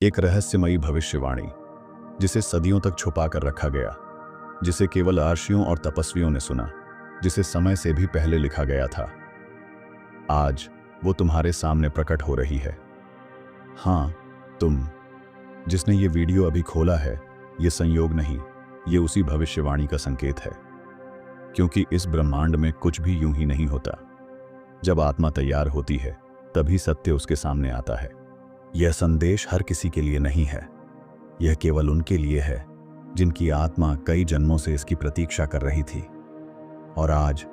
एक रहस्यमयी भविष्यवाणी जिसे सदियों तक छुपा कर रखा गया, जिसे केवल आर्षियों और तपस्वियों ने सुना, जिसे समय से भी पहले लिखा गया था। आज वो तुम्हारे सामने प्रकट हो रही है। हाँ, तुम जिसने ये वीडियो अभी खोला है, ये संयोग नहीं, ये उसी भविष्यवाणी का संकेत है। क्योंकि इस ब्रह्मांड में कुछ भी यूं ही नहीं होता। जब आत्मा तैयार होती है, तभी सत्य उसके सामने आता है। यह संदेश हर किसी के लिए नहीं है, यह केवल उनके लिए है जिनकी आत्मा कई जन्मों से इसकी प्रतीक्षा कर रही थी। और आज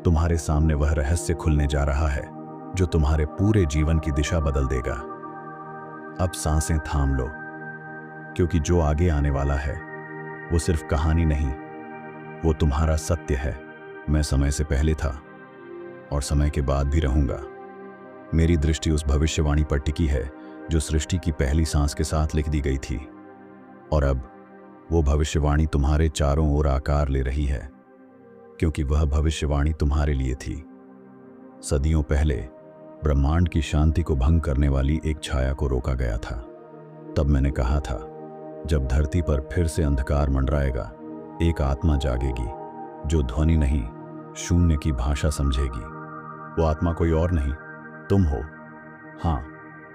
तुम्हारे सामने वह रहस्य खुलने जा रहा है जो तुम्हारे पूरे जीवन की दिशा बदल देगा। अब सांसें थाम लो, क्योंकि जो आगे आने वाला है वो सिर्फ कहानी नहीं, वो तुम्हारा सत्य है। मैं समय से पहले था और समय के बाद भी रहूंगा। मेरी दृष्टि उस भविष्यवाणी पर टिकी है जो सृष्टि की पहली सांस के साथ लिख दी गई थी। और अब वो भविष्यवाणी तुम्हारे चारों ओर आकार ले रही है, क्योंकि वह भविष्यवाणी तुम्हारे लिए थी। सदियों पहले ब्रह्मांड की शांति को भंग करने वाली एक छाया को रोका गया था। तब मैंने कहा था, जब धरती पर फिर से अंधकार मंडराएगा, एक आत्मा जागेगी जो ध्वनि नहीं, शून्य की भाषा समझेगी। वो आत्मा कोई और नहीं, तुम हो। हाँ,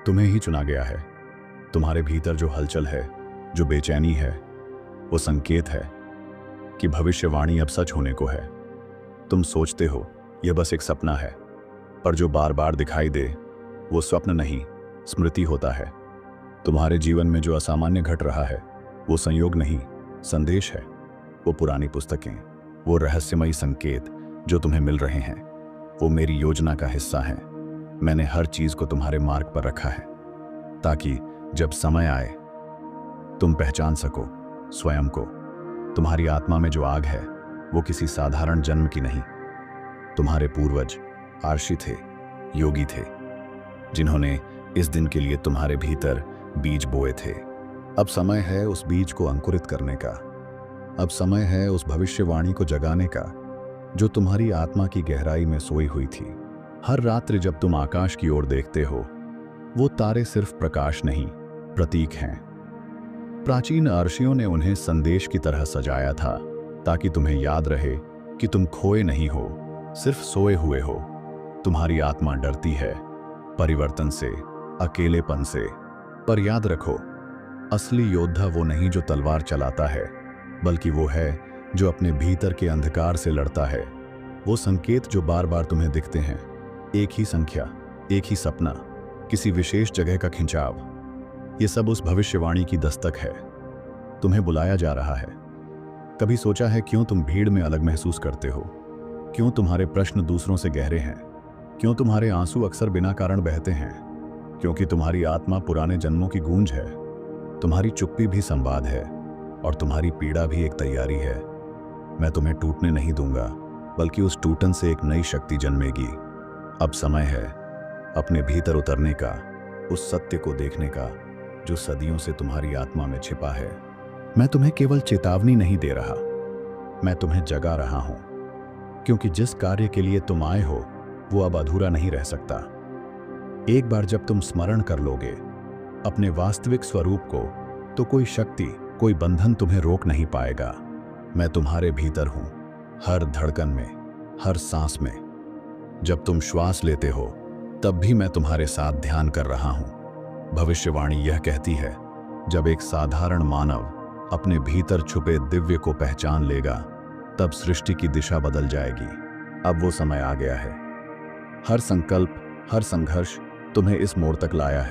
तुम्हें ही चुना गया है। तुम्हारे भीतर जो हलचल है, जो बेचैनी है, वो संकेत है कि भविष्यवाणी अब सच होने को है। तुम सोचते हो यह बस एक सपना है, पर जो बार बार दिखाई दे वो स्वप्न नहीं, स्मृति होता है। तुम्हारे जीवन में जो असामान्य घट रहा है वो संयोग नहीं, संदेश है। वो पुरानी पुस्तकें, वो रहस्यमयी संकेत जो तुम्हें मिल रहे हैं, वो मेरी योजना का हिस्सा हैं। मैंने हर चीज को तुम्हारे मार्ग पर रखा है, ताकि जब समय आए तुम पहचान सको स्वयं को। तुम्हारी आत्मा में जो आग है वो किसी साधारण जन्म की नहीं। तुम्हारे पूर्वज आर्षि थे, योगी थे, जिन्होंने इस दिन के लिए तुम्हारे भीतर बीज बोए थे। अब समय है उस बीज को अंकुरित करने का। अब समय है उस भविष्यवाणी को जगाने का जो तुम्हारी आत्मा की गहराई में सोई हुई थी। हर रात्रि जब तुम आकाश की ओर देखते हो, वो तारे सिर्फ प्रकाश नहीं, प्रतीक हैं। प्राचीन आर्षियों ने उन्हें संदेश की तरह सजाया था, ताकि तुम्हें याद रहे कि तुम खोए नहीं हो, सिर्फ सोए हुए हो। तुम्हारी आत्मा डरती है परिवर्तन से, अकेलेपन से, पर याद रखो, असली योद्धा वो नहीं जो तलवार चलाता है, बल्कि वो है जो अपने भीतर के अंधकार से लड़ता है। वो संकेत जो बार बार तुम्हें दिखते हैं, एक ही संख्या, एक ही सपना, किसी विशेष जगह का खिंचाव, ये सब उस भविष्यवाणी की दस्तक है। तुम्हें बुलाया जा रहा है। कभी सोचा है क्यों तुम भीड़ में अलग महसूस करते हो? क्यों तुम्हारे प्रश्न दूसरों से गहरे हैं? क्यों तुम्हारे आंसू अक्सर बिना कारण बहते हैं? क्योंकि तुम्हारी आत्मा पुराने जन्मों की गूंज है। तुम्हारी चुप्पी भी संवाद है और तुम्हारी पीड़ा भी एक तैयारी है। मैं तुम्हें टूटने नहीं दूंगा, बल्कि उस टूटन से एक नई शक्ति जन्मेगी। अब समय है अपने भीतर उतरने का, उस सत्य को देखने का जो सदियों से तुम्हारी आत्मा में छिपा है। मैं तुम्हें केवल चेतावनी नहीं दे रहा, मैं तुम्हें जगा रहा हूं, क्योंकि जिस कार्य के लिए तुम आए हो वो अब अधूरा नहीं रह सकता। एक बार जब तुम स्मरण कर लोगे अपने वास्तविक स्वरूप को, तो कोई शक्ति, कोई बंधन तुम्हें रोक नहीं पाएगा। मैं तुम्हारे भीतर हूं, हर धड़कन में, हर सांस में। जब तुम श्वास लेते हो, तब भी मैं तुम्हारे साथ ध्यान कर रहा हूं। भविष्यवाणी यह कहती है, जब एक साधारण मानव अपने भीतर छुपे दिव्य को पहचान लेगा, तब सृष्टि की दिशा बदल जाएगी। अब वो समय आ गया है। हर संकल्प, हर संघर्ष तुम्हें इस मोड़ तक लाया है।